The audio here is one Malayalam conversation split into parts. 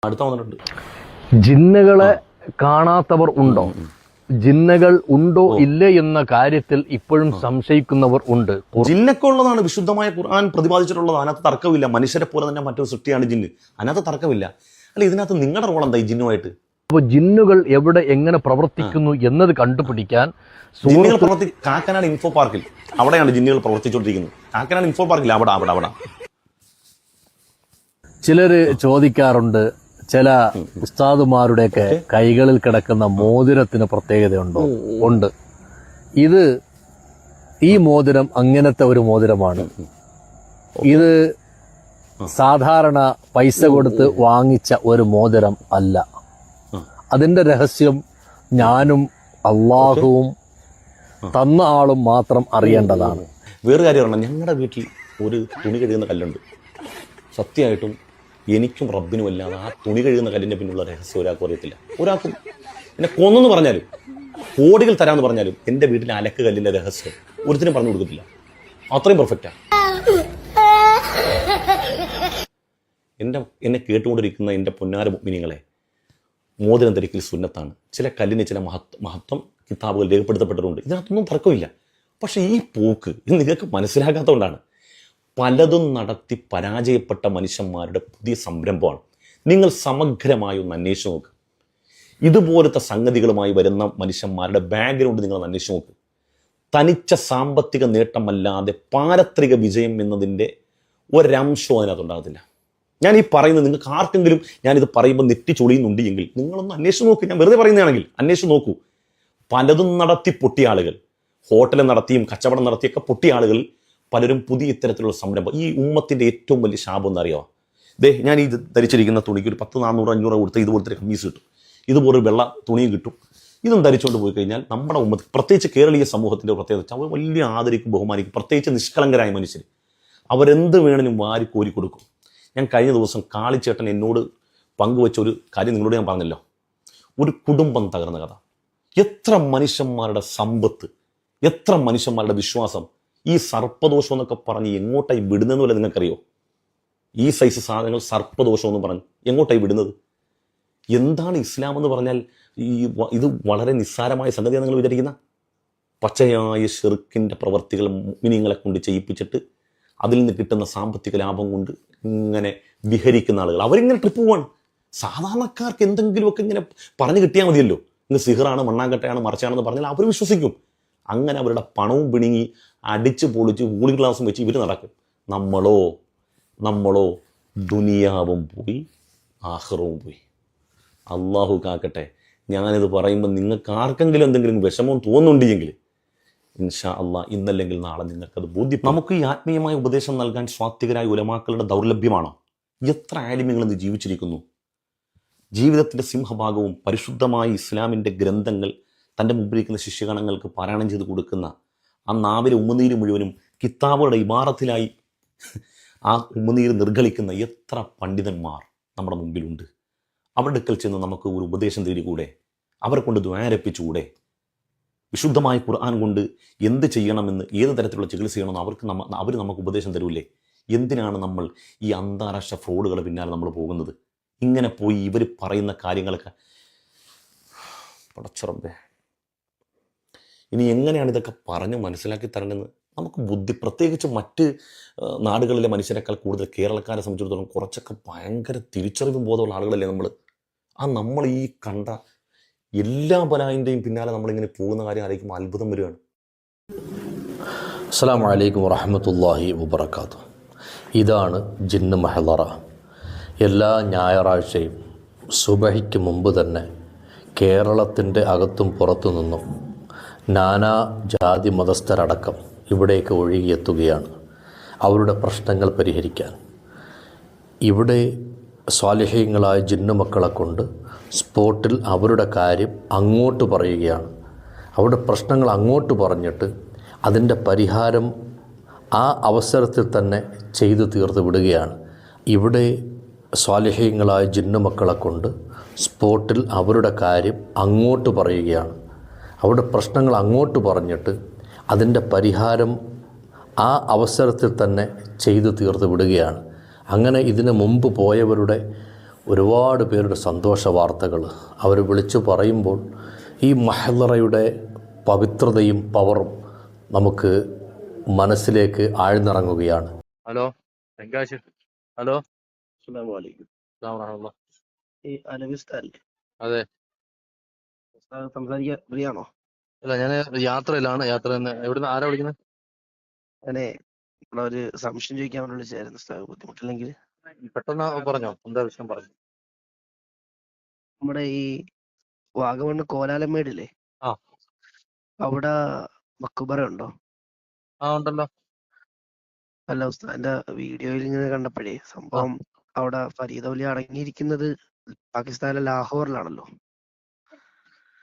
അടുത്ത വന്നിട്ടുണ്ട്. ജിന്നുകളെ കാണാത്തവർ ഉണ്ടോ? ജിന്നകൾ ഉണ്ടോ ഇല്ല എന്ന കാര്യത്തിൽ ഇപ്പോഴും സംശയിക്കുന്നവർ ഉണ്ട്. ജിന്നൊക്കെ ഉള്ളതാണ് വിശുദ്ധമായ ഖുർആൻ പ്രതിപാദിച്ചിട്ടുള്ളത്. അതിനകത്ത് തർക്കമില്ല. മനുഷ്യരെ പോലെ തന്നെ മറ്റൊരു സൃഷ്ടിയാണ് ജിന്ന്. അതിനകത്ത് തർക്കമില്ല. അല്ല, ഇതിനകത്ത് നിങ്ങളുടെ റോൾ എന്താ ഈ ജിന്നുമായിട്ട്? അപ്പോൾ ജിന്നുകൾ എവിടെ എങ്ങനെ പ്രവർത്തിക്കുന്നു എന്നത് കണ്ടുപിടിക്കാൻ കാക്കനാട് ഇൻഫോ പാർക്കിൽ അവിടെയാണ് ജിന്നുകൾ പ്രവർത്തിച്ചുകൊണ്ടിരിക്കുന്നത്. കാക്കനാട് ഇൻഫോ പാർക്കിൽ അവിടെ ചിലര് ചോദിക്കാറുണ്ട്, ചില ഉസ്താദുമാരുടെയൊക്കെ കൈകളിൽ കിടക്കുന്ന മോതിരത്തിന് പ്രത്യേകതയുണ്ടോ? ഉണ്ട്. ഈ മോതിരം അങ്ങനത്തെ ഒരു മോതിരമാണ്. ഇത് സാധാരണ പൈസ കൊടുത്ത് വാങ്ങിച്ച ഒരു മോതിരം അല്ല. അതിന്റെ രഹസ്യം ഞാനും അള്ളാഹുവും തന്ന ആളും മാത്രം അറിയേണ്ടതാണ്. വേറെ കാര്യം പറഞ്ഞാൽ, ഞങ്ങളുടെ വീട്ടിൽ ഒരു തുണി കഴുകുന്ന കല്ലുണ്ട്. സത്യമായിട്ടും എനിക്കും റബ്ബിനും അല്ലാതെ ആ തുണി കഴുകുന്ന കല്ലിൻ്റെ പിന്നുള്ള രഹസ്യം ഒരാൾക്കും അറിയത്തില്ല. ഒരാൾക്കും എന്നെ കൊന്നെന്ന് പറഞ്ഞാലും കോടികൾ തരാമെന്ന് പറഞ്ഞാലും എൻ്റെ വീട്ടിലെ അലക്ക് കല്ലിൻ്റെ രഹസ്യം ഒരുത്തിനും പറഞ്ഞു കൊടുക്കത്തില്ല. അത്രയും പെർഫെക്റ്റാണ്. എന്നെ കേട്ടുകൊണ്ടിരിക്കുന്ന എൻ്റെ പൊന്നാര മുഅ്മിനീങ്ങളെ, മോതിരം ധരിക്കൽ സുന്നത്താണ്. ചില കല്ലിന് ചില മഹത്വം കിതാബുകൾ രേഖപ്പെടുത്തപ്പെട്ടിട്ടുണ്ട്. ഇതിനകത്തൊന്നും തർക്കമില്ല. പക്ഷേ ഈ പോക്ക് ഇത് നിങ്ങൾക്ക് മനസ്സിലാക്കാത്തതുകൊണ്ടാണ്. പലതും നടത്തി പരാജയപ്പെട്ട മനുഷ്യന്മാരുടെ പുതിയ സംരംഭമാണ്. നിങ്ങൾ സമഗ്രമായി ഒന്ന് അന്വേഷിച്ച് നോക്ക്. ഇതുപോലത്തെ സംഗതികളുമായി വരുന്ന മനുഷ്യന്മാരുടെ ബാക്ക്ഗ്രൗണ്ട് നിങ്ങൾ അന്വേഷിച്ച് നോക്ക്. തനിച്ച സാമ്പത്തിക നേട്ടമല്ലാതെ പാരത്രിക വിജയം എന്നതിൻ്റെ ഒരംശവും അതിനകത്തുണ്ടാകത്തില്ല. ഞാൻ ഈ പറയുന്നത് നിങ്ങൾക്ക് ആർക്കെങ്കിലും ഞാനിത് പറയുമ്പോൾ നെറ്റി ചൊളിയുന്നുണ്ട് എങ്കിൽ നിങ്ങളൊന്ന് അന്വേഷിച്ച് നോക്കൂ. ഞാൻ വെറുതെ പറയുന്നതാണെങ്കിൽ അന്വേഷിച്ച് നോക്കൂ. പലതും നടത്തി പൊട്ടിയ ആളുകൾ, ഹോട്ടൽ നടത്തിയും കച്ചവടം നടത്തിയൊക്കെ പൊട്ടിയ ആളുകൾ പലരും പുതിയ ഇത്തരത്തിലുള്ള സംരംഭം. ഈ ഉമ്മത്തിൻ്റെ ഏറ്റവും വലിയ ശാപം എന്നറിയാമോ? ഞാൻ ഈ ധരിച്ചിരിക്കുന്ന തുണിക്ക് ഒരു 10, 400, 500 കൊടുത്ത് ഇതുപോലത്തെ കമ്മീസ് കിട്ടും, ഇതുപോലെ വെള്ള തുണിയും കിട്ടും. ഇതും ധരിച്ചുകൊണ്ട് പോയി കഴിഞ്ഞാൽ നമ്മുടെ ഉമ്മത്ത്, പ്രത്യേകിച്ച് കേരളീയ സമൂഹത്തിൻ്റെ പ്രത്യേകത, അവർ വലിയ ആദരിക്കും, ബഹുമാനിക്കും. പ്രത്യേകിച്ച് നിഷ്കളങ്കരായ മനുഷ്യർ അവരെന്ത് വേണേലും വാരി കോരി കൊടുക്കും. ഞാൻ കഴിഞ്ഞ ദിവസം കാളിച്ചേട്ടൻ എന്നോട് പങ്കുവെച്ച ഒരു കാര്യം നിങ്ങളോട് ഞാൻ പറഞ്ഞല്ലോ. ഒരു കുടുംബം തകർന്ന കഥ. എത്ര മനുഷ്യന്മാരുടെ സമ്പത്ത്, എത്ര മനുഷ്യന്മാരുടെ വിശ്വാസം ഈ സർപ്പദോഷം എന്നൊക്കെ പറഞ്ഞ് എങ്ങോട്ടായി വിടുന്നതെന്ന് വല്ല നിങ്ങൾക്കറിയോ? ഈ സൈസ് സാധനങ്ങൾ സർപ്പദോഷം എന്ന് പറഞ്ഞ് എങ്ങോട്ടായി വിടുന്നത്? എന്താണ് ഇസ്ലാം എന്ന് പറഞ്ഞാൽ? ഇത് വളരെ നിസ്സാരമായ സംഗതിയാണ് നിങ്ങൾ വിചാരിക്കുന്ന. പച്ചയായ ഷിർക്കിൻ്റെ പ്രവർത്തികൾ മുഅ്മിനീങ്ങളെ കൊണ്ട് ചെയ്യിപ്പിച്ചിട്ട് അതിൽ നിന്ന് കിട്ടുന്ന സാമ്പത്തിക ലാഭം കൊണ്ട് ഇങ്ങനെ വിഹരിക്കുന്ന ആളുകൾ, അവരിങ്ങനെ ട്രിപ്പ് പോവാണ്. സാധാരണക്കാർക്ക് എന്തെങ്കിലുമൊക്കെ ഇങ്ങനെ പറഞ്ഞു കിട്ടിയാൽ മതിയല്ലോ. ഇന്ന് സിഹറാണ്, മണ്ണാങ്കട്ടയാണ്, മറിച്ചാണെന്ന് പറഞ്ഞാൽ അവർ വിശ്വസിക്കും. അങ്ങനെ അവരുടെ പണവും പിണുങ്ങി അടിച്ച് പൊളിച്ച് കൂളിംഗ് ഗ്ലാസും വെച്ച് ഇവർ നടക്കും. നമ്മളോ ദുനിയാവും പോയി ആഖിറവും പോയി. അള്ളാഹു കാക്കട്ടെ. ഞാനിത് പറയുമ്പോൾ നിങ്ങൾക്ക് ആർക്കെങ്കിലും എന്തെങ്കിലും വിഷമം തോന്നുന്നുണ്ടെങ്കിൽ ഇൻഷാ അള്ളാഹ് ഇന്നല്ലെങ്കിൽ നാളെ നിങ്ങൾക്കത് ബോധ്യം. നമുക്ക് ഈ ആത്മീയമായ ഉപദേശം നൽകാൻ സ്വാത്വികരായ ഉലമാക്കളുടെ ദൗർലഭ്യമാണോ? എത്ര ആലിമ്യങ്ങൾ ഇന്ന് ജീവിച്ചിരിക്കുന്നു. ജീവിതത്തിൻ്റെ സിംഹഭാഗവും പരിശുദ്ധമായ ഇസ്ലാമിൻ്റെ ഗ്രന്ഥങ്ങൾ തൻ്റെ മുമ്പിലിരിക്കുന്ന ശിഷ്യഗണങ്ങൾക്ക് പാരായണം ചെയ്ത് കൊടുക്കുന്ന ആ നാവിലെ ഉമ്മനീര് മുഴുവനും കിതാബുകളുടെ ഇബാറത്തിലായി ആ ഉമ്മനീര് നിർഗളിക്കുന്ന എത്ര പണ്ഡിതന്മാർ നമ്മുടെ മുമ്പിലുണ്ട്. അവരുടെ അടുക്കൽ ചെന്ന് നമുക്ക് ഒരു ഉപദേശം തേടിക്കൂടെ? അവരെ കൊണ്ട് ദ്വാരപ്പിച്ചുകൂടെ? വിശുദ്ധമായ ഖുർആൻ കൊണ്ട് എന്ത് ചെയ്യണമെന്ന്, ഏത് തരത്തിലുള്ള ചികിത്സ ചെയ്യണമെന്ന് അവർ നമുക്ക് ഉപദേശം തരൂല്ലേ? എന്തിനാണ് നമ്മൾ ഈ അന്താരാഷ്ട്ര ഫ്രോഡുകളുടെ പിന്നാലെ നമ്മൾ പോകുന്നത്? ഇങ്ങനെ പോയി ഇവർ പറയുന്ന കാര്യങ്ങളൊക്കെ പടച്ചറബേ, ഇനി എങ്ങനെയാണ് ഇതൊക്കെ പറഞ്ഞ് മനസ്സിലാക്കി തരണമെന്ന് നമുക്ക് ബുദ്ധി. പ്രത്യേകിച്ച് മറ്റ് നാടുകളിലെ മനുഷ്യരെക്കാൾ കൂടുതൽ കേരളക്കാരെ സംബന്ധിച്ചിടത്തോളം കുറച്ചൊക്കെ ഭയങ്കര തിരിച്ചറിവും ബോധമുള്ള ആളുകളല്ലേ നമ്മൾ. നമ്മൾ ഈ കണ്ട എല്ലാ ബലായിൻ്റെയും പിന്നാലെ നമ്മളിങ്ങനെ പോകുന്ന കാര്യം ആയിരിക്കും അത്ഭുതം വരികയാണ്. അസ്സലാമു അലൈക്കും വറഹ്മത്തുള്ളാഹി വബറകാതുഹു. ഇതാണ് ജിന്ന് മഹ്ളറ. എല്ലാ ഞായറാഴ്ചയും സുബഹിക്ക് മുമ്പ് തന്നെ കേരളത്തിൻ്റെ അകത്തും പുറത്തു നിന്നും നാനാ ജാതി മതസ്ഥരടക്കം ഇവിടേക്ക് ഒഴുകിയെത്തുകയാണ് അവരുടെ പ്രശ്നങ്ങൾ പരിഹരിക്കാൻ. ഇവിടെ സ്വാലിഹീങ്ങളായ ജിന്നുമക്കളെ കൊണ്ട് സ്പോട്ടിൽ അവരുടെ കാര്യം അങ്ങോട്ട് പറയുകയാണ്. അവരുടെ പ്രശ്നങ്ങൾ അങ്ങോട്ട് പറഞ്ഞിട്ട് അതിൻ്റെ പരിഹാരം ആ അവസരത്തിൽ തന്നെ ചെയ്തു തീർത്ത് വിടുകയാണ്. ഇവിടെ സ്വാലിഹീങ്ങളായ ജിന്നുമക്കളെ കൊണ്ട് സ്പോട്ടിൽ അവരുടെ കാര്യം അങ്ങോട്ട് പറയുകയാണ്. അവരുടെ പ്രശ്നങ്ങൾ അങ്ങോട്ട് പറഞ്ഞിട്ട് അതിൻ്റെ പരിഹാരം ആ അവസരത്തിൽ തന്നെ ചെയ്തു തീർത്ത് വിടുകയാണ്. അങ്ങനെ ഇതിനു മുമ്പ് പോയവരുടെ ഒരുപാട് പേരുടെ സന്തോഷ വാർത്തകൾ അവർ വിളിച്ചു പറയുമ്പോൾ ഈ മഹ്ലറയുടെ പവിത്രതയും പവറും നമുക്ക് മനസ്സിലേക്ക് ആഴ്ന്നിറങ്ങുകയാണ്. ഹലോ തെങ്കാശി. ഹലോ അസ്സലാമു അലൈക്കും. അസ്സലാമു ഈ അലവിസ്തല്ലേ അതെ. സംസാരിക്കാൻ ഫ്രീ ആണോ? അല്ല, ഞാൻ യാത്രയിലാണ്. യാത്ര തന്നെ. എവിടുന്ന് ആരാ വിളിക്കുന്നത്? ഞാനേ ഇവിടെ ഒരു സംശയം ചോദിക്കാൻ വേണ്ടി വിളിച്ചായിരുന്നു. ഉസ്താദ് ബുദ്ധിമുട്ടില്ലെങ്കിൽ. പെട്ടെന്ന് പറഞ്ഞോ, എന്താ വിഷയം പറഞ്ഞു. നമ്മുടെ ഈ വാഗമണ് കോലാലമേടില്ലേ, ആ അവിടെ മക്കുബറ ഉണ്ടോ? ഉണ്ടല്ലോ. അല്ല ഉസ്താദിന്റെ വീഡിയോയിൽ ഇങ്ങനെ കണ്ടപ്പോഴേ സംഭവം അവിടെ ഫരീദ് ഔലി അടങ്ങിയിരിക്കുന്നത് പാകിസ്ഥാനിലെ ലാഹോറിലാണല്ലോ.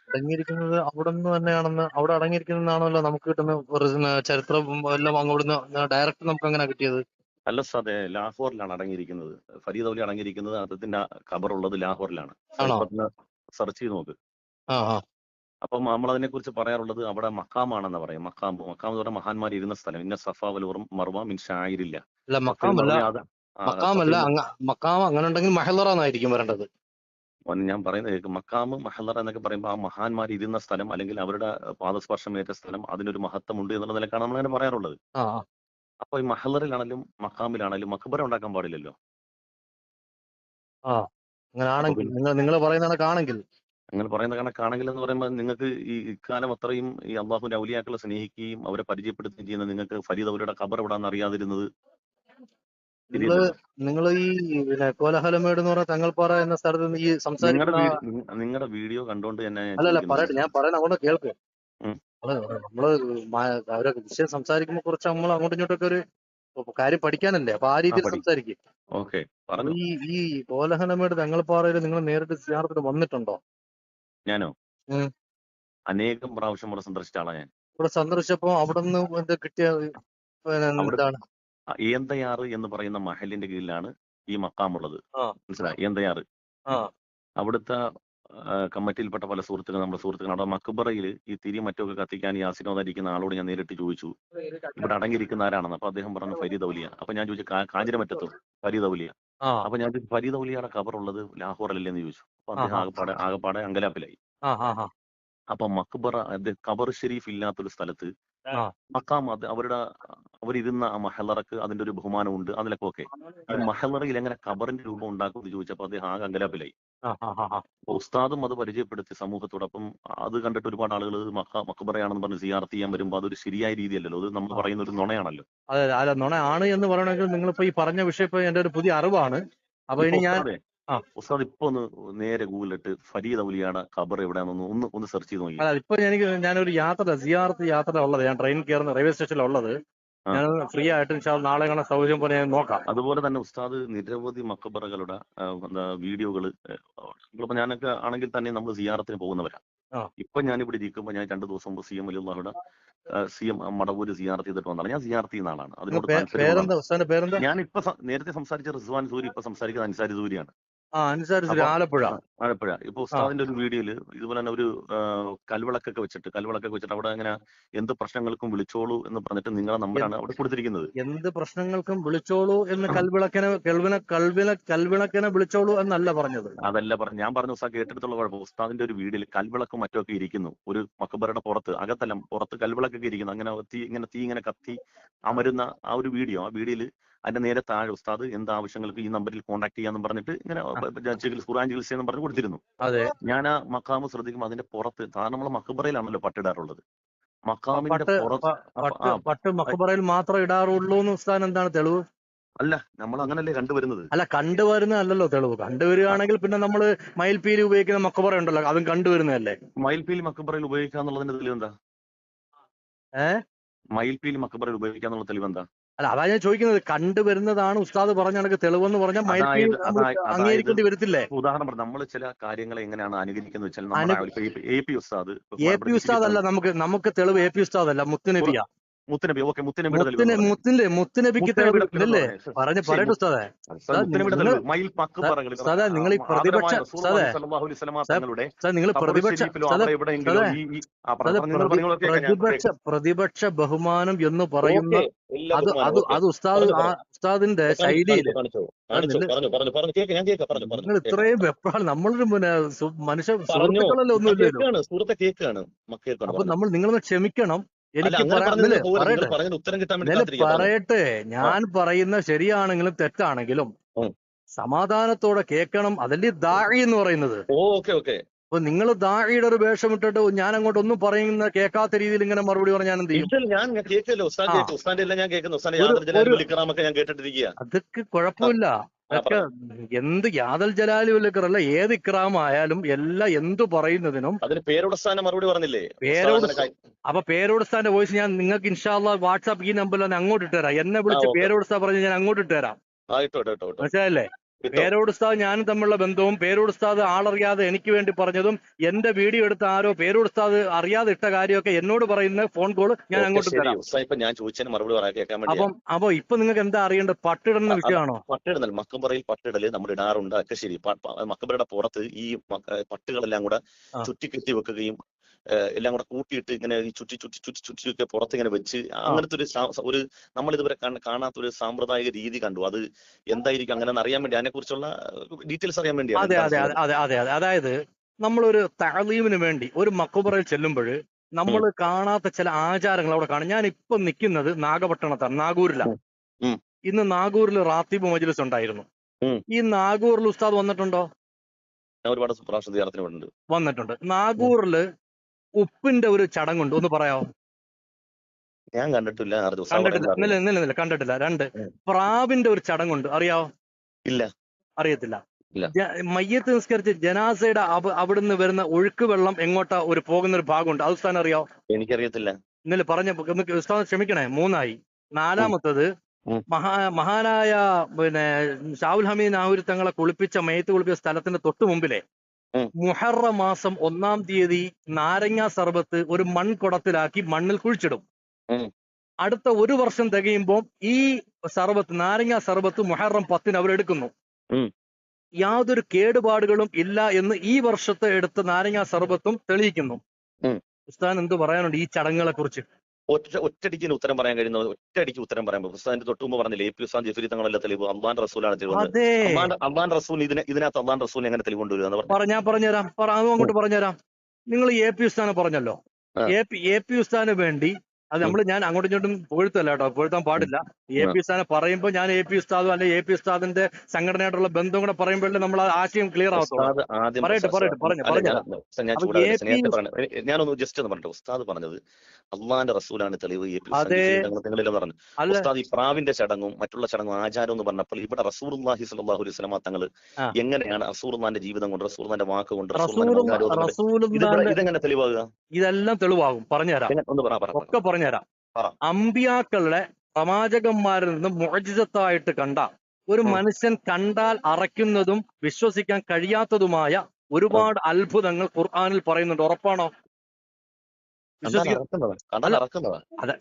അടങ്ങിയിരിക്കുന്നത് അവിടെ നിന്ന് തന്നെയാണെന്ന്, അവിടെ അടങ്ങിയിരിക്കുന്നതാണല്ലോ നമുക്ക് കിട്ടുന്ന ഒറിജിനൽ ചരിത്രം എല്ലാം. അവിടുന്ന് ഡയറക്റ്റ് നമുക്ക് അങ്ങനെ കിട്ടിയത്. അല്ല സാറേ, ലാഹോറിലാണ് അടങ്ങിയിരിക്കുന്നത്. ഫരീദ് ഔലി അടങ്ങിയിരിക്കുന്നത് അദ്ദേഹത്തിന്റെ ഖബറുള്ളത് ലാഹോറിലാണ്. ആണോ? സെർച്ച് ചെയ്ത് നോക്ക്. ആ ആ അപ്പം നമ്മൾ അതിനെ കുറിച്ച് പറയാറുള്ളത് അവിടെ മക്കാമാണെന്ന് പറയും. മക്കാം എന്ന് പറഞ്ഞാൽ മഹാന്മാർ ഇരുന്ന സ്ഥലം. ഇന്ന സഫ വലുറും മർവ മിൻ ഷായിരില്ല. അല്ല, മക്കാമല്ല. മക്കാം അങ്ങനെ ഉണ്ടെങ്കിൽ മഹ്ലറ എന്നായിരിക്കും വരേണ്ടത്. ഞാൻ പറയുന്നത് കേൾക്ക്. മക്കാമ് മഹല്ലറ എന്നൊക്കെ പറയുമ്പോൾ ആ മഹാന്മാർ ഇരുന്ന സ്ഥലം അല്ലെങ്കിൽ അവരുടെ പാദസ്പർശമേറ്റ സ്ഥലം അതിനൊരു മഹത്വമുണ്ട് എന്നുള്ള നിലക്കാണ് നമ്മൾ അങ്ങനെ പറയാറുള്ളത്. ആ അപ്പൊ ഈ മഹല്ലറിലാണെങ്കിലും മക്കാമിലാണെങ്കിലും മക്ബറ ഉണ്ടാക്കാൻ പാടില്ലല്ലോ. അങ്ങനെ ആണെങ്കിൽ നിങ്ങൾ പറയുന്ന കണക്കാണെങ്കിൽ, അങ്ങനെ പറയുന്ന കണക്കാണെങ്കിൽ എന്ന് പറയുമ്പോൾ നിങ്ങൾക്ക് ഈ ഇക്കാലം അത്രയും ഈ അള്ളാഹുവിന്റെ ഔലിയാക്കളെ സ്നേഹിക്കുകയും അവരെ പരിചയപ്പെടുത്തുകയും ചെയ്യുന്ന നിങ്ങൾക്ക് ഫരീദ് അവരുടെ ഖബർ എവിടാന്ന് അറിയാതിരുന്നത് നിങ്ങൾ ഈ കോലഹലമേട് എന്ന് പറഞ്ഞ തങ്ങൾപ്പാറ എന്ന സ്ഥലത്ത് നിന്ന് ഈ സംസാരിക്കുന്ന നിങ്ങളുടെ വീഡിയോ കണ്ടുകൊണ്ട് തന്നെ അല്ലല്ല പറയട്ടെ, ഞാൻ പറയുന്നത് അങ്ങോട്ട് കേൾക്ക്. ഉം. നമ്മള് അവരെ വിഷയം സംസാരിക്കുമ്പോൾ കുറച്ച് നമ്മൾ അങ്ങോട്ടും ഇങ്ങോട്ടൊക്കെ ഒരു കാര്യം പഠിക്കാനല്ലേ, അപ്പൊ ആ രീതിയിൽ സംസാരിക്കും. ഓക്കെ, പറഞ്ഞു. ഈ കോലഹലമേട് തങ്ങൾപ്പാറയിൽ നിങ്ങൾ നേരിട്ട് സിയാറത്തിന് വന്നിട്ടുണ്ടോ? ഞാനോ? അനേകം പ്രാവശ്യം ഇവിടെ സന്ദർശിച്ച ആളാ ഞാൻ. ഇവിടെ സന്ദർശിച്ചപ്പോ അവിടെ നിന്ന് എന്താ കിട്ടിയ എന്താണ്? ഏന്തയാറ് എന്ന് പറയുന്ന മഹലിന്റെ കീഴിലാണ് ഈ മക്കാമുള്ളത്. മനസ്സിലായി? ഏന്തയാറ് അവിടുത്തെ കമ്മിറ്റിയിൽപ്പെട്ട പല സുഹൃത്തുക്കൾ, നമ്മുടെ സുഹൃത്തുക്കൾ അവിടെ മക്ബറയിൽ ഈ തിരി മറ്റൊക്കെ കത്തിക്കാൻ യാസിനോദരിക്കുന്ന ആളോട് ഞാൻ നേരിട്ട് ചോദിച്ചു ഇവിടെ അടങ്ങിയിരിക്കുന്ന ആരാണെന്ന്. അപ്പൊ അദ്ദേഹം പറഞ്ഞു ഫരീദ് ഔലിയ. അപ്പൊ ഞാൻ ചോദിച്ചു കാഞ്ഞിരമറ്റത്തും ഫരീദ് ഔലിയ. അപ്പൊ ഞാൻ ഫരീദ് ഔലിയുടെ ഖബറുള്ളത് ലാഹോറല്ലേ എന്ന് ചോദിച്ചു. അപ്പൊ അദ്ദേഹം ആകപ്പാടെ അങ്കലാപ്പിലായി. അപ്പൊ മക്ബറ ഖബർ ഷെരീഫ് ഇല്ലാത്തൊരു സ്ഥലത്ത് മക്കാം അവരിരുന്ന ആ മഹലറക്ക് അതിന്റെ ഒരു ബഹുമാനമുണ്ട്. അതിലൊക്കെ ഓക്കെ. ഈ മഹലറയിൽ എങ്ങനെ ഖബറിന്റെ രൂപം ഉണ്ടാക്കും എന്ന് ചോദിച്ചപ്പോ അദ്ദേഹം ആകെ അങ്കലാപ്പിലായി. ഉസ്താദും അത് പരിചയപ്പെടുത്തി സമൂഹത്തോടൊപ്പം. അത് കണ്ടിട്ട് ഒരുപാട് ആളുകൾ മക്ബറയാണെന്ന് പറഞ്ഞ് സിയാറത്ത് ചെയ്യാൻ വരുമ്പോൾ അതൊരു ശരിയായ രീതിയല്ലല്ലോ. അത് നമ്മൾ പറയുന്ന ഒരു നുണയാണല്ലോ. അതെ, നുണ ആണ് എന്ന് പറയണമെങ്കിൽ നിങ്ങളിപ്പോ ഈ പറഞ്ഞ വിഷയം ഇപ്പൊ എന്റെ ഒരു പുതിയ അറിവാണ്. അപ്പൊ ഇനി ഉസ്താദ് ഇപ്പൊ ഒന്ന് നേരെ ഗൂഗിളിലിട്ട് ഫരീദ് ഔലിയുടെ ഖബർ എവിടെയാണെന്ന് ഒന്ന് സെർച്ച് ചെയ്ത് നോക്കി. ഇപ്പൊ ഞാനൊരു സിയാറത്ത് യാത്ര ഉള്ളത്, ഞാൻ ട്രെയിൻ കയറുന്ന റെയിൽവേ സ്റ്റേഷനിലുള്ളത്. ഞാൻ ഫ്രീ ആയിട്ട് നാളെ കാണാൻ സൗകര്യം പോലെ ഞാൻ നോക്കാം. അതുപോലെ തന്നെ ഉസ്താദ് നിരവധി മക്ബറകളുടെ വീഡിയോകള് ഞാനൊക്കെ ആണെങ്കിൽ തന്നെ നമ്മൾ സിയാറത്തിന് പോകുന്നവരാ. ഇപ്പൊ ഞാനിവിടെ ഇരിക്കുമ്പോൾ ഞാൻ 2 ദിവസം മുമ്പ് CM വലിയുള്ളവരുടെ CM മടവൂര് സിയാറത്ത് ചെയ്തിട്ട് വന്നതാണ്. ഞാൻ സിയാറത്ത് ചെയ്യുന്ന ആളാണ്. അതിനോട് താല്പര്യം. ഞാൻ ഇപ്പൊ നേരത്തെ സംസാരിച്ച റിസ്വാൻ സൂരി, ഇപ്പൊ സംസാരിക്കുന്ന അൻസാരി സൂരിയാണ്. ആലപ്പുഴ. ഇപ്പൊ ഉസ്താദിന്റെ ഒരു വീഡിയോയില് ഇതുപോലെ തന്നെ ഒരു കൽവിളക്കൊക്കെ വെച്ചിട്ട് അവിടെ അങ്ങനെ എന്ത് പ്രശ്നങ്ങൾക്കും വിളിച്ചോളൂ എന്ന് പറഞ്ഞിട്ട് നിങ്ങളെ നമ്പറാണ് അവിടെ കൊടുത്തിരിക്കുന്നത്. എന്ത് പ്രശ്നങ്ങൾക്കും വിളിച്ചോളൂ എന്ന് കൽവിളക്കിനെ വിളിച്ചോളൂ എന്നല്ല പറഞ്ഞത്. അതല്ല ഞാൻ പറഞ്ഞു ഉസ്താദ് കേട്ടിടത്തുള്ള കുഴപ്പം. ഉസ്താദിന്റെ ഒരു വീഡിയോയിൽ കൽവിളക്കും മറ്റൊക്കെ ഇരിക്കുന്നു. ഒരു മക്ബറയുടെ പുറത്ത്, അകത്തല്ല പുറത്ത് കൽവിളക്കൊക്കെ ഇരിക്കുന്നു. അങ്ങനെ തീ ഇങ്ങനെ കത്തി അമരുന്ന ആ ഒരു വീഡിയോ. ആ വീഡിയോയില് അതിന്റെ നേരെ താഴെ ഉസ്താദ് എന്ത് ആവശ്യങ്ങൾക്ക് ഈ നമ്പറിൽ കോൺടാക്ട് ചെയ്യാന്ന് പറഞ്ഞിട്ട് ഇങ്ങനെ ഖുർആൻ ചികിത്സ എന്ന് പറഞ്ഞ് കൊടുത്തിരുന്നു. ഞാൻ ആ മക്കാമ് ശ്രദ്ധിക്കുമ്പോൾ അതിന്റെ പുറത്ത്, കാരണം നമ്മൾ മക്ബറയിലാണല്ലോ പട്ടിടാറുള്ളത്. മക്കാമിന്റെ പട്ട് മക്ബറയിൽ മാത്രം ഇടാറുള്ളൂ എന്ന് ഉസ്താദ് എന്താണ് തെളിവ്? അല്ല, നമ്മൾ അങ്ങനല്ലേ കണ്ടുവരുന്നത്. അല്ല, കണ്ടുവരുന്നതല്ലോ തെളിവ്. കണ്ടുവരികയാണെങ്കിൽ പിന്നെ നമ്മള് മയിൽപീലി ഉപയോഗിക്കുന്ന മക്ബറ ഉണ്ടല്ലോ, അതും കണ്ടുവരുന്നതല്ലേ. മയിൽപീലി മക്ബറയിൽ ഉപയോഗിക്കാന്നുള്ളതിന്റെ തെളിവെന്താ? മയിൽപീലി മക്ബറയിൽ ഉപയോഗിക്കാന്നുള്ള തെളിവെന്താ? അല്ല, അതാ ഞാൻ ചോദിക്കുന്നത്. കണ്ടുവരുന്നതാണ് ഉസ്താദ് പറഞ്ഞ കണക്ക് തെളിവെന്ന് പറഞ്ഞാൽ മയിൽപീലി അംഗീകരിക്കേണ്ടി വരത്തില്ലേ? ഉദാഹരണം പറഞ്ഞു, നമ്മൾ ചില കാര്യങ്ങളെ എങ്ങനെയാണ് അനുകരിക്കുന്നത് വെച്ചാൽ AP ഉസ്താദ് അല്ല, നമുക്ക് തെളിവ് AP ഉസ്താദ് അല്ല, മുത്തുനബിയാ. മുത്തുനബി ഓക്കെ മുത്തുനബിയുടെ തെളിവ് എന്ന് മുത്തുനബിക്ക് മുത്തുനബിയുടെ തെളിവ് ഇല്ലേ പറഞ്ഞേ പറയട്ടെ ഉസ്താദേ. മുത്തുനബിയുടെ തെളിവ് മയിൽ പക്ക് പറകൾ ഉസ്താദേ നിങ്ങൾ ഈ പ്രതിപക്ഷ ഉസ്താദേ സല്ലല്ലാഹു അലൈഹി വസല്ലമ തങ്ങളുടെ നിങ്ങൾ പ്രതിപക്ഷ അവിടെ എവിടെയെങ്കിലും പ്രതിപക്ഷ ബഹുമാനം എന്ന് പറയുന്ന അത് ഉസ്താദിന്റെ ശൈലിയിൽ നിങ്ങൾ ഇത്രയും വെപ്രാൾ നമ്മളൊരു മനുഷ്യ സുഹൃത്തുക്കളല്ലോ ഒന്നുമില്ലല്ലോ. സുഹൃത്തെ കേൾക്കാണ് അപ്പൊ നിങ്ങളൊന്ന് ക്ഷമിക്കണം. എനിക്ക് പറയട്ടെ, ഞാൻ പറയുന്ന ശരിയാണെങ്കിലും തെറ്റാണെങ്കിലും സമാധാനത്തോടെ കേൾക്കണം. അതല്ലേ ദാഇ എന്ന് പറയുന്നത്. അപ്പൊ നിങ്ങൾ ദാഇയുടെ ഒരു വേഷം ഇട്ടിട്ട് ഞാൻ അങ്ങോട്ട് ഒന്നും പറയുന്ന കേൾക്കാത്ത രീതിയിൽ ഇങ്ങനെ മറുപടി പറഞ്ഞാൽ എന്ത് ചെയ്യും? അതൊക്കെ കുഴപ്പമില്ല. അതൊക്കെ എന്ത് യാദൽ ജലാലി വല്ലക്കറല്ല, ഏത് ഇക്രാമായാലും എല്ലാം എന്തു പറയുന്നതിനും മറുപടി പറഞ്ഞില്ലേ അപ്പൊ പേരോടുസ്ഥാന്റെ വോയിസ് ഞാൻ നിങ്ങൾക്ക് ഇൻഷാ അല്ലാഹ് വാട്സാപ്പ് ഈ നമ്പറിൽ തന്നെ അങ്ങോട്ട് ഇട്ടുതരാം. എന്നെ വിളിച്ച് പേരോടുസ്ഥാ പറഞ്ഞ് ഞാൻ അങ്ങോട്ട് ഇട്ടുതരാം. മനസ്സിലായല്ലേ? പേരോടുസ്താദ് ഞാനും തമ്മിലുള്ള ബന്ധവും പേരോടുസ്താദ് ആളറിയാതെ എനിക്ക് വേണ്ടി പറഞ്ഞതും എന്റെ വീഡിയോ എടുത്ത ആരോ പേരോടുസ്താദ് അറിയാതെ ഇട്ട കാര്യമൊക്കെ എന്നോട് പറയുന്ന ഫോൺ കോൾ ഞാൻ അങ്ങോട്ട് തരാം. അപ്പൊ ഇപ്പൊ നിങ്ങൾക്ക് എന്താ അറിയേണ്ടത്? പട്ടിടുന്ന വിഷയമാണോ? പട്ടിടുന്നൽ മക്കബറയിൽ പട്ടിടല് നമ്മൾ ഇടാറുണ്ട്, ഒക്കെ ശരി. മക്കബറയുടെ പുറത്ത് ഈ പട്ടുകളെല്ലാം കൂടെ ചുറ്റിക്കെട്ടി വെക്കുകയും എല്ലാം കൂടെ കൂട്ടിയിട്ട് ഇങ്ങനെ ചുറ്റി പുറത്ത് ഇങ്ങനെ വെച്ച് അങ്ങനത്തെ ഒരു നമ്മൾ ഇതുവരെ കാണാത്തൊരു സാമ്പ്രദായിക രീതി കണ്ടു. അത് എന്തായിരിക്കും അങ്ങനെ അറിയാൻ വേണ്ടി, അതിനെ കുറിച്ചുള്ള ഡീറ്റെയിൽസ് അറിയാൻ വേണ്ടിയാണ്. അതെ. അതായത് നമ്മളൊരു തഅലീമിന് വേണ്ടി ഒരു മഖബറയിൽ ചെല്ലുമ്പോൾ നമ്മൾ കാണാത്ത ചില ആചാരങ്ങൾ അവിടെ കാണും. ഞാൻ ഇപ്പൊ നിൽക്കുന്നത് നാഗപട്ടണത്താണ്, നാഗൂരിലാണ്. ഇന്ന് നാഗൂരിൽ റാത്തീബ് മജ്ലിസ് ഉണ്ടായിരുന്നു. ഈ നാഗൂറിൽ ഉസ്താദ് വന്നിട്ടുണ്ടോ? ഒരുപാട് പ്രാവശ്യം വന്നിട്ടുണ്ട്. നാഗൂറില് ഉപ്പിന്റെ ഒരു ചടങ്ങുണ്ട്, ഒന്ന് പറയാമോ? ഞാൻ കണ്ടിട്ടില്ല. കണ്ടിട്ടില്ല. 2 പ്രാവിന്റെ ഒരു ചടങ്ങുണ്ട്, അറിയാവോ? ഇല്ല, അറിയത്തില്ല. മയ്യത്ത് നിസ്കരിച്ച് ജനാസയുടെ അവിടുന്ന് വരുന്ന ഒഴുക്ക് വെള്ളം എങ്ങോട്ടാ പോകുന്ന ഒരു ഭാഗമുണ്ട്, അത് ഉസ്താദിന് അറിയാവോ? എനിക്കറിയത്തില്ല. ഇന്നലെ ഉസ്താദ് ക്ഷമിക്കണേ. 3 4-മത്തത് മഹാനായ ഷാവുൽ ഹമീദ് നാഹൂരി തങ്ങളെ മയ്യത്ത് കുളിപ്പിച്ച സ്ഥലത്തിന്റെ തൊട്ടു മുമ്പിലെ മുഹറം മാസം 1-ാം തീയതി നാരങ്ങ സർബത്ത് ഒരു മൺകുടത്തിലാക്കി മണ്ണിൽ കുഴിച്ചിടും. അടുത്ത 1 വർഷം തികയുമ്പോൾ ഈ സർബത്ത്, നാരങ്ങ സർബത്ത് മുഹറം 10-ന് അവരെടുക്കുന്നു. യാതൊരു കേടുപാടുകളും ഇല്ല എന്ന് ഈ വർഷത്തെ എടുത്ത നാരങ്ങ സർബത്തും തെളിയിക്കുന്നു. ഉസ്താദ് എന്ത് പറയാനുണ്ട് ഈ ചടങ്ങുകളെ കുറിച്ച്? ഒറ്റയടിക്ക് ഉത്തരം പറയാൻ കഴിയുന്ന ഒറ്റയടിക്ക് ഉത്തരം പറയാൻ പറ്റും. ഉസ്താദിന്റെ തൊട്ട് മുമ്പ് പറഞ്ഞില്ലേ എ പി ഉസ്താദ് ജഫരി തങ്ങളല്ല തെളിവ്, അള്ളാന്റെ റസൂലാണ് തെളിവ്. അള്ളാൻ റസൂൽ ഇതിനകത്ത് അള്ളാൻ റസൂൽ എങ്ങനെ തെളിവ് കൊണ്ടുവരുക? ഞാൻ പറഞ്ഞുതരാം, അങ്ങോട്ട് പറഞ്ഞുതരാം. നിങ്ങൾ എ പി ഉസ്താനെ പറഞ്ഞല്ലോ, എ പി ഉസ്താന് വേണ്ടി അത് ഞാൻ അങ്ങോട്ടും ഇങ്ങോട്ടും പുകഴ്ത്തല്ല കേട്ടോ, പുകഴ്ത്താൻ പാടില്ല. എ പി ഉസ്താനെ പറയുമ്പോൾ ഞാൻ എ പി ഉസ്താദും അല്ലെ എ പി ഉസ്താദിന്റെ സംഘടനയായിട്ടുള്ള ബന്ധം കൂടെ പറയുമ്പോഴേ നമ്മൾ ആശയം ക്ലിയർ ആവത്തുള്ളൂ. ഞാനൊന്ന് ജസ്റ്റ് ഒന്ന് പറഞ്ഞു. ഉസ്താദ് പറഞ്ഞത് അള്ളാന്റെ റസൂലാണ് തെളിവ്, എ പി ഉസ്താദ് പറഞ്ഞു. ഉസ്താദ് ഈ പ്രാവിന്റെ ചടങ്ങും മറ്റുള്ള ചടങ്ങും ആചാരം എന്ന് പറഞ്ഞപ്പോൾ ഇവിടെ റസൂലുള്ളാഹി സ്വല്ലല്ലാഹു അലൈഹി വസല്ലമ തങ്ങൾ എങ്ങനെയാണ് റസൂലുള്ളാഹിന്റെ ജീവിതം കൊണ്ട്, റസൂലുള്ളാഹിന്റെ വാക്ക് കൊണ്ട് ഇതെങ്ങനെ തെളിവാകുക? ഇതെല്ലാം തെളിവാകും. പറഞ്ഞുതരാം, ഒക്കെ പറഞ്ഞുതരാം. അമ്പിയാക്കളുടെ പ്രവാചകന്മാരിൽ നിന്ന് മുഅ്ജിസത്തായിട്ട് കണ്ട ഒരു മനുഷ്യൻ കണ്ടാൽ അറയ്ക്കുന്നതും വിശ്വസിക്കാൻ കഴിയാത്തതുമായ ഒരുപാട് അത്ഭുതങ്ങൾ ഖുർആനിൽ പറയുന്നുണ്ട്. ഉറപ്പാണോ? അതെ,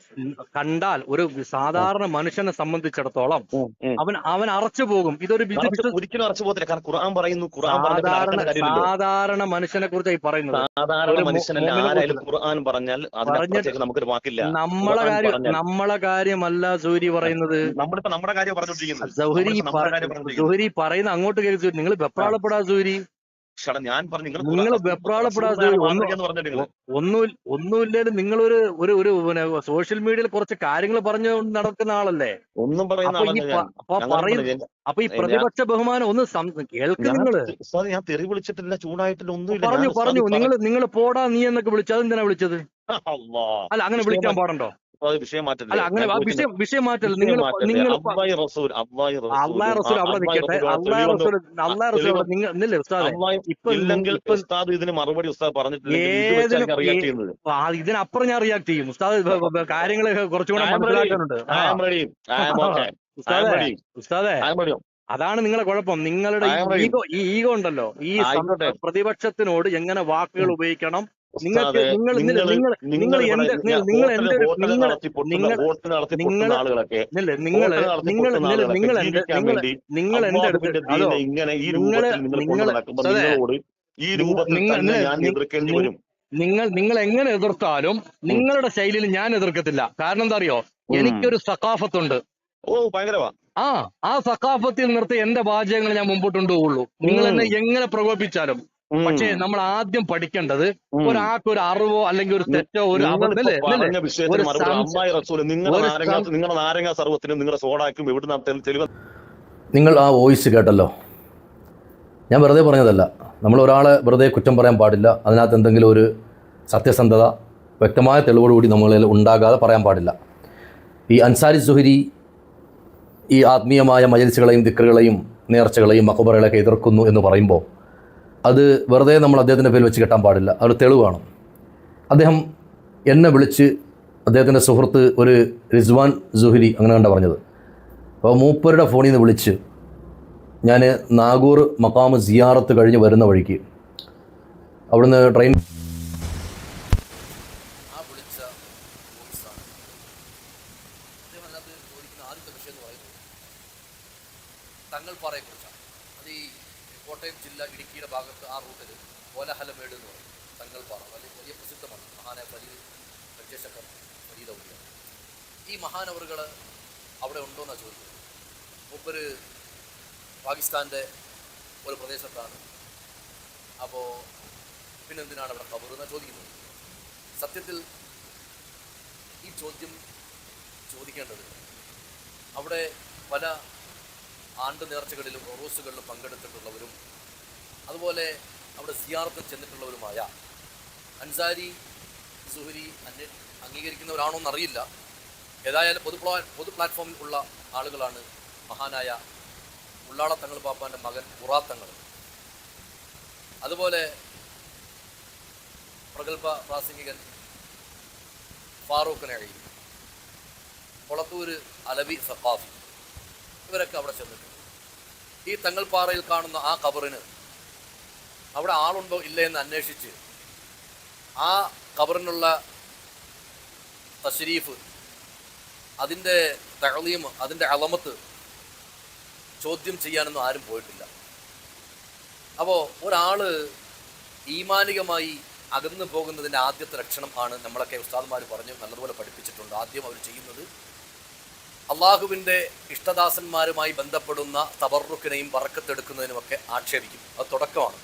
കണ്ടാൽ ഒരു സാധാരണ മനുഷ്യനെ സംബന്ധിച്ചിടത്തോളം അവൻ അറച്ചു പോകും. ഇതൊരു സാധാരണ മനുഷ്യനെ കുറിച്ചായി പറയുന്നത്. നമ്മളെ കാര്യമല്ല സൂരി പറയുന്നത്. സൂരി പറയുന്ന അങ്ങോട്ട് കേൾക്കൂ. നിങ്ങൾ വെപ്രാളപ്പെടാ സൂരി, നിങ്ങൾ വെപ്രാളപ്പെടാതെ. ഒന്നുമില്ലേലും നിങ്ങളൊരു ഒരു സോഷ്യൽ മീഡിയയിൽ കുറച്ച് കാര്യങ്ങൾ പറഞ്ഞു നടക്കുന്ന ആളല്ലേ. അപ്പൊ ഈ പ്രതിപക്ഷ ബഹുമാനം ഒന്ന് കേൾക്ക്. ഞാൻ തെറി വിളിച്ചിട്ടില്ല, ചൂടായിട്ടില്ല, ഒന്നുമില്ല. പറഞ്ഞു നിങ്ങൾ പോടാ നീ എന്നൊക്കെ വിളിച്ചത് എന്തിനാ വിളിച്ചത്? അല്ല, അങ്ങനെ വിളിക്കാൻ പാടുണ്ടോ? വിഷയം മാറ്റല്ല. നിങ്ങൾ അള്ളാഹു റസൂൽ അവിടെ നിൽക്കട്ടെ. അള്ളാഹു റസൂൽ നിന്നില്ലേ ഉസ്താദെ? ഇതിന് മറുപടി ഉസ്താദ് പറഞ്ഞിട്ടില്ല. ഇതിനപ്പുറം ഞാൻ റിയാക്ട് ചെയ്യും ഉസ്താദ്. കാര്യങ്ങൾ കുറച്ചുകൂടെ മനസ്സിലാക്കാനുണ്ട്. ഉസ്താദെ, അതാണ് നിങ്ങളെ കുഴപ്പം. നിങ്ങളുടെ ഈ ഈഗോ ഉണ്ടല്ലോ, ഈ പ്രതിപക്ഷത്തിനോട് എങ്ങനെ വാക്കുകൾ ഉപയോഗിക്കണം, നിങ്ങൾക്ക് നിങ്ങൾ എന്റെ അടുത്ത് അതോ നിങ്ങൾ എങ്ങനെ എതിർത്താലും നിങ്ങളുടെ ശൈലിയിൽ ഞാൻ എതിർക്കത്തില്ല. കാരണം എന്താ അറിയോ, എനിക്കൊരു സഖാഫത്തുണ്ട്. ആ സഖാഫത്തിൽ നിർത്തി എന്റെ വാചകങ്ങൾ ഞാൻ മുമ്പോട്ട് കൊണ്ടുപോകുള്ളൂ. നിങ്ങൾ എന്നെ എങ്ങനെ പ്രകോപിപ്പിച്ചാലും. പക്ഷേ നമ്മൾ ആദ്യം പഠിക്കേണ്ടത് ഒരാൾക്ക് ഒരു അറിവോ അല്ലെങ്കിൽ ഒരു തെറ്റോ ഒരു നിങ്ങൾ ആ വോയിസ് കേട്ടല്ലോ. ഞാൻ വെറുതെ പറഞ്ഞതല്ല. നമ്മൾ ഒരാളെ വെറുതെ കുറ്റം പറയാൻ പാടില്ല. അതിനകത്ത് എന്തെങ്കിലും ഒരു സത്യസന്ധത വ്യക്തമായ തെളിവോടുകൂടി നമ്മളിൽ ഉണ്ടാകാതെ പറയാൻ പാടില്ല. ഈ അൻസാരി സുഹരി ഈ ആത്മീയമായ മജലിസുകളെയും ദിക്റുകളെയും നേർച്ചകളെയും മഖബറകളെയൊക്കെ എതിർക്കുന്നു എന്ന് പറയുമ്പോൾ അത് വെറുതെ നമ്മൾ അദ്ദേഹത്തിൻ്റെ പേരിൽ വെച്ച് കെട്ടാൻ പാടില്ല. അതൊരു തെളിവാണ്. അദ്ദേഹം എന്നെ വിളിച്ച് അദ്ദേഹത്തിൻ്റെ സുഹൃത്ത് ഒരു റിസ്വാൻ സുഹരി അങ്ങനെ കണ്ട പറഞ്ഞത്. അപ്പോൾ മൂപ്പരുടെ ഫോണിൽ നിന്ന് വിളിച്ച് ഞാൻ നാഗൂർ മഖാമ് സിയാറത്ത് കഴിഞ്ഞ് വരുന്ന വഴിക്ക് അവിടുന്ന് ട്രെയിൻ തങ്ങൾപ്പാറയെക്കുറിച്ചാണ്. അത് ഈ കോട്ടയം ജില്ല ഇടുക്കിയുടെ ഭാഗത്ത് ആ റൂട്ടിൽ കോലഹലമേട് എന്ന് പറയും തങ്ങൾപ്പാറ. വലിയ പ്രസിദ്ധമാണ്. മഹാനായ ഫരീദ് പരിചയശക്കർ ഫരീദ് ഔലിയ. ഈ മഹാനവറുകൾ അവിടെ ഉണ്ടോയെന്നാണ് ചോദിക്കുന്നത്. മൂപ്പര് പാകിസ്ഥാൻ്റെ ഒരു പ്രദേശത്താണ്. അപ്പോൾ പിന്നെന്തിനാണ് അവിടെ ഖബർ എന്നാണ് ചോദിക്കുന്നത്. സത്യത്തിൽ ഈ ചോദ്യം ചോദിക്കേണ്ടത് അവിടെ പല ആണ്ട് നേർച്ചകളിലും ഉറൂസുകളിലും പങ്കെടുത്തിട്ടുള്ളവരും അതുപോലെ അവിടെ സിയാറത്തിൽ ചെന്നിട്ടുള്ളവരുമായ അൻസാരി സുഹരി അംഗീകരിക്കുന്നവരാണോ എന്നറിയില്ല. ഏതായാലും പൊതു പ്ലാറ്റ്ഫോമിൽ ഉള്ള ആളുകളാണ് മഹാനായ ഉള്ളാള തങ്ങൾ പാപ്പാൻ്റെ മകൻ ഉറാത്തങ്ങൾ, അതുപോലെ പ്രഗത്ഭ പ്രാസംഗികൻ ഫാറൂഖ് നഈം, കൊളത്തൂര് അലവി സഖാഫി, ഇവരൊക്കെ അവിടെ ചെന്നിട്ടുണ്ട്. ഈ തങ്ങൾപ്പാറയിൽ കാണുന്ന ആ ഖബറിന് അവിടെ ആളുണ്ടോ ഇല്ല എന്ന് അന്വേഷിച്ച് ആ ഖബറിനുള്ള തശ്രീഫ്, അതിൻ്റെ തഅലീം, അതിൻ്റെ അളമത്ത് ചോദ്യം ചെയ്യാനൊന്നും ആരും പോയിട്ടില്ല. അപ്പോൾ ഒരാൾ ഈമാനികമായി അകന്നു പോകുന്നതിൻ്റെ ആദ്യത്തെ ലക്ഷണം ആണ് നമ്മളൊക്കെ ഉസ്താദുമാർ പറഞ്ഞ് നല്ലതുപോലെ പഠിപ്പിച്ചിട്ടുണ്ട്. ആദ്യം അവർ ചെയ്യുന്നത് അള്ളാഹുവിൻ്റെ ഇഷ്ടദാസന്മാരുമായി ബന്ധപ്പെടുന്ന തബറുക്കിനെയും ബറക്കത്തെടുക്കുന്നതിനുമൊക്കെ ആക്ഷേപിക്കും. അത് തുടക്കമാണ്.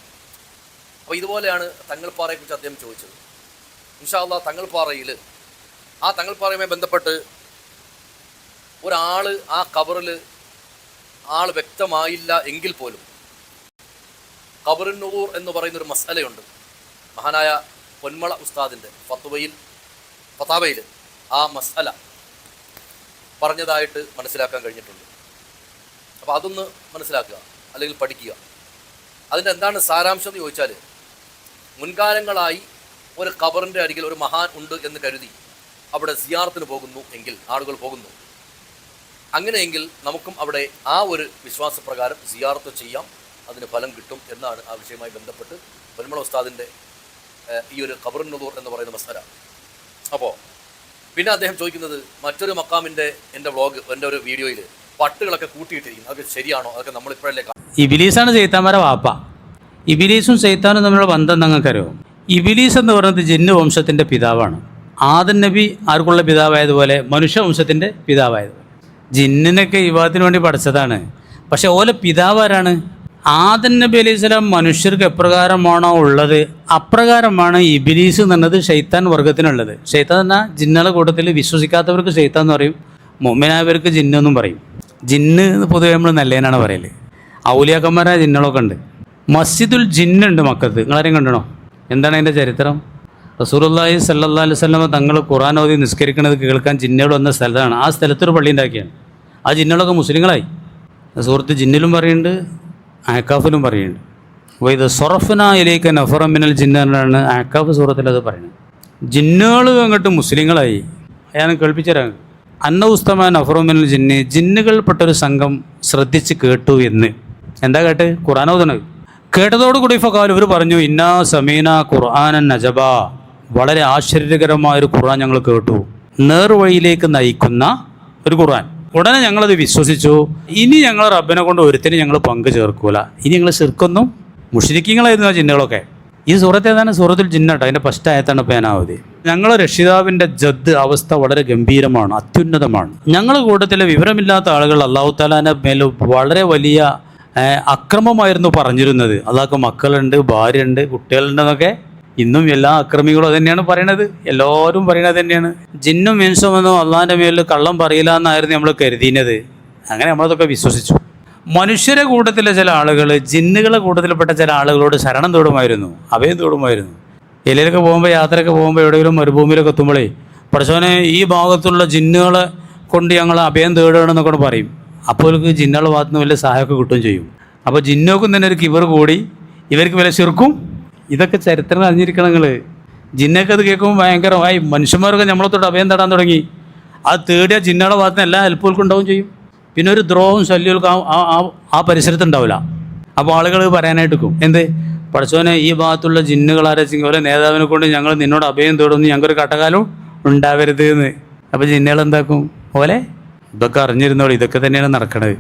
അപ്പോൾ ഇതുപോലെയാണ് തങ്ങൾപ്പാറയെക്കുറിച്ച് അദ്ദേഹം ചോദിച്ചത്. ഇൻഷാ അല്ലാഹ് തങ്ങൾപ്പാറയിൽ ആ തങ്ങൾപ്പാറയുമായി ബന്ധപ്പെട്ട് ഒരാൾ ആ ഖബറിൽ ആൾ വ്യക്തമായില്ല എങ്കിൽ പോലും ഖബറുൻ നൂർ എന്ന് പറയുന്നൊരു മസ്അലയുണ്ട്. മഹാനായ പൊന്മള ഉസ്താദിൻ്റെ ഫതാവയിൽ ആ മസ്അല പറഞ്ഞതായിട്ട് മനസ്സിലാക്കാൻ കഴിഞ്ഞിട്ടുണ്ട്. അപ്പോൾ അതൊന്ന് മനസ്സിലാക്കുക, അല്ലെങ്കിൽ പഠിക്കുക. അതിൻ്റെ എന്താണ് സാരാംശം എന്ന് ചോദിച്ചാൽ, മുൻകാലങ്ങളായി ഒരു ഖബറിൻ്റെ അരികിൽ ഒരു മഹാൻ ഉണ്ട് എന്ന് കരുതി അവിടെ സിയാറത്തിന് പോകുന്നു എങ്കിൽ, ആളുകൾ പോകുന്നു, അങ്ങനെയെങ്കിൽ നമുക്കും അവിടെ ആ ഒരു വിശ്വാസപ്രകാരം സിയാറത്ത് ചെയ്യാം, അതിന് ഫലം കിട്ടും എന്നാണ് ആ വിഷയവുമായി ബന്ധപ്പെട്ട് പൊന്മള ഉസ്താദിൻ്റെ ഈ ഒരു ഖബറുൻ നദൂർ എന്ന് പറയുന്ന മസ്അല. അപ്പോൾ പിന്നെ അദ്ദേഹം ചോദിക്കുന്നത് മറ്റൊരു മക്കാമിൻ്റെ എൻ്റെ വ്ളോഗ്, എൻ്റെ ഒരു വീഡിയോയിൽ പട്ടുകളൊക്കെ കൂട്ടിയിട്ടിരിക്കുന്നു, അതൊക്കെ ശരിയാണോ? അതൊക്കെ നമ്മളിപ്പോഴല്ലേ ഇബിലീസാണ് സൈത്താന്മാരെ വാപ്പ. ഇബിലീസും സൈത്താനും തമ്മിലുള്ള ബന്ധം നിങ്ങൾക്കറിയോ? ഇബിലീസ് എന്ന് പറയുന്നത് ജിന്ന് വംശത്തിൻ്റെ പിതാവാണ്. ആദം നബി ആർക്കുള്ള പിതാവായതുപോലെ മനുഷ്യവംശത്തിൻ്റെ പിതാവായതുപോലെ. ജിന്നിനൊക്കെ വിവാഹത്തിന് വേണ്ടി പഠിച്ചതാണ്. പക്ഷെ ഓലെ പിതാവാരാണ്? ആദം നബി അലൈഹി സ്വലാം മനുഷ്യർക്ക് എപ്രകാരമാണോ ഉള്ളത് അപ്രകാരമാണ് ഇബിലീസ് എന്നുള്ളത് ഷെയ്ത്താൻ വർഗത്തിനുള്ളത്. ഷെയ്ത്താൻ എന്നാൽ ജിന്നുകളുടെ കൂട്ടത്തിൽ വിശ്വസിക്കാത്തവർക്ക് ഷെയ്ത്താൻ എന്ന് പറയും, മുഅ്മിനായവർക്ക് ജിന്നെന്നും പറയും. ജിന്ന് പൊതുവെ നമ്മൾ നല്ലതിനാണ് പറയൽ. ഔലിയാക്കന്മാരായ ജിന്നുകളൊക്കെ ഉണ്ട്. മസ്ജിദുൽ ജിന്നുണ്ട് മക്കത്ത്, നിങ്ങളാരെയും കണ്ടണോ? എന്താണ് അതിൻ്റെ ചരിത്രം? റസൂലുള്ളാഹി സ്വല്ലല്ലാഹു അലൈഹി വസല്ലം തങ്ങൾ ഖുർആൻ ഓതി നിസ്കരിക്കുന്നത് കേൾക്കാൻ ജിന്നുകൾ വന്ന സ്ഥലത്താണ്. ആ സ്ഥലത്തൊരു പള്ളി ഉണ്ടാക്കിയാണ്. ആ ജിന്നുകളൊക്കെ മുസ്ലിങ്ങളായി. സുഹൃത്ത് ജിന്നിലും പറയുന്നുണ്ട്, ആക്കാഫിലും പറയുന്നുണ്ട്. വൈദ സൊറഫ്ന ഇലൈക നഫറ മിനൽ ജിന്ന് എന്നാണ് ആക്കാഫ് സൂറത്തിൽ അത് പറയുന്നത്. ജിന്നുകൾ അങ്ങോട്ട് മുസ്ലിങ്ങളായി. ഞാൻ കേൾപ്പിച്ചുതരാം. അന്ന ഉസ്തമ നഫറ മിനൽ ജിന്ന്, ജിന്നുകൾപ്പെട്ടൊരു സംഘം ശ്രദ്ധിച്ച് കേട്ടു എന്ന്. എന്താ കേട്ട്? ഖുർആൻ ഓതണത് കേട്ടതോടുകൂടി ഫഖാലു, ഇവർ പറഞ്ഞു, ഇന്നാ സമീന ഖുർആനൻ നജബ, വളരെ ആശ്ചര്യകരമായൊരു ഖുർആൻ ഞങ്ങൾ കേട്ടു, നേർവഴിയിലേക്ക് നയിക്കുന്ന ഒരു ഖുർആൻ. ഉടനെ ഞങ്ങളത് വിശ്വസിച്ചു. ഇനി ഞങ്ങൾ റബ്ബിനെ കൊണ്ട് ഒരുത്തിനും ഞങ്ങൾ പങ്കു ചേർക്കൂല, ഇനി ഞങ്ങൾ ശിർക്കൊന്നും, മുശ്രിക്കീങ്ങളായിരുന്നു ആ ജിന്നുകളൊക്കെ. ഈ സൂറത്ത് ഏതാണ്? സൂറത്തുൽ ജിന്നാട്ടോ, അതിൻ്റെ ഫസ്റ്റ് ആയത്താണ് പേനാവധി. ഞങ്ങളുടെ രക്ഷിതാവിൻ്റെ ജദ് അവസ്ഥ വളരെ ഗംഭീരമാണ്, അത്യുന്നതമാണ്. ഞങ്ങളുടെ കൂട്ടത്തിലെ വിവരമില്ലാത്ത ആളുകൾ അള്ളാഹു താലാൻ്റെ മേൽ വളരെ വലിയ അക്രമമായിരുന്നു പറഞ്ഞിരുന്നത്. അള്ളാഹ്ക്ക് മക്കളുണ്ട്, ഭാര്യയുണ്ട്, കുട്ടികളുണ്ടെന്നൊക്കെ. ഇന്നും എല്ലാ അക്രമികളും അത് തന്നെയാണ് പറയണത്, എല്ലാവരും പറയണത് തന്നെയാണ്. ജിന്നും മീൻസും ഒന്നും അള്ളാഹിൻ്റെ മേലിൽ കള്ളം പറയില്ല എന്നായിരുന്നു നമ്മൾ കരുതിയത്. അങ്ങനെ നമ്മളതൊക്കെ വിശ്വസിച്ചു. മനുഷ്യരെ കൂട്ടത്തിലെ ചില ആളുകൾ ജിന്നുകളെ കൂട്ടത്തിൽപ്പെട്ട ചില ആളുകളോട് ശരണം തേടുമായിരുന്നു, അഭയം തേടുമായിരുന്നു. ഇലയിലൊക്കെ പോകുമ്പോൾ, യാത്രയൊക്കെ പോകുമ്പോൾ, എവിടെയെങ്കിലും മരുഭൂമിയിലൊക്കെ എത്തുമ്പോഴേ പഠിച്ചവനെ ഈ ഭാഗത്തുള്ള ജിന്നുകളെ കൊണ്ട് ഞങ്ങൾ അഭയം തേടുകയാണെന്നൊക്കെ പറയും. അപ്പോൾ ഇവർക്ക് ജിന്നുകളുടെ ഭാഗത്തു നിന്ന് വലിയ സഹായമൊക്കെ കിട്ടുകയും ചെയ്യും. അപ്പോൾ ജിന്നോക്കും തന്നെ ഒരു കിവർ കൂടി ഇവർക്ക് വില ശിർക്കും. ഇതൊക്കെ ചരിത്രം അറിഞ്ഞിരിക്കണം നിങ്ങൾ. ജിന്നൊക്കെ അത് കേൾക്കുമ്പോൾ ഭയങ്കരമായി മനുഷ്യന്മാരൊക്കെ നമ്മളത്തോട്ട് അഭയം തേടാൻ തുടങ്ങി. അത് തേടിയ ജിന്നുകളുടെ ഭാഗത്ത് നിന്ന് എല്ലാ ഹെൽപ്പുകൾക്കും ഉണ്ടാവും ചെയ്യും. പിന്നെ ഒരു ദ്രോഹവും ശല്യമൊക്കെ ആ പരിസരത്ത് ഉണ്ടാവില്ല. അപ്പോൾ ആളുകൾ പറയാനായിട്ട് നിൽക്കും, എന്ത് പഠിച്ചവനെ ഈ ഭാഗത്തുള്ള ജിന്നുകളാരെച്ചെങ്കിൽ ഓരോ നേതാവിനെ കൊണ്ട് ഞങ്ങൾ നിന്നോട് അഭയം തേടുന്നു, ഞങ്ങൾക്കൊരു കട്ടകാലം ഉണ്ടാവരുത് എന്ന്. അപ്പോൾ ജിന്നുകൾ എന്താക്കും? ഓലെ ഇതൊക്കെ അറിഞ്ഞിരുന്നോളൂ, ഇതൊക്കെ തന്നെയാണ് നടക്കണത്.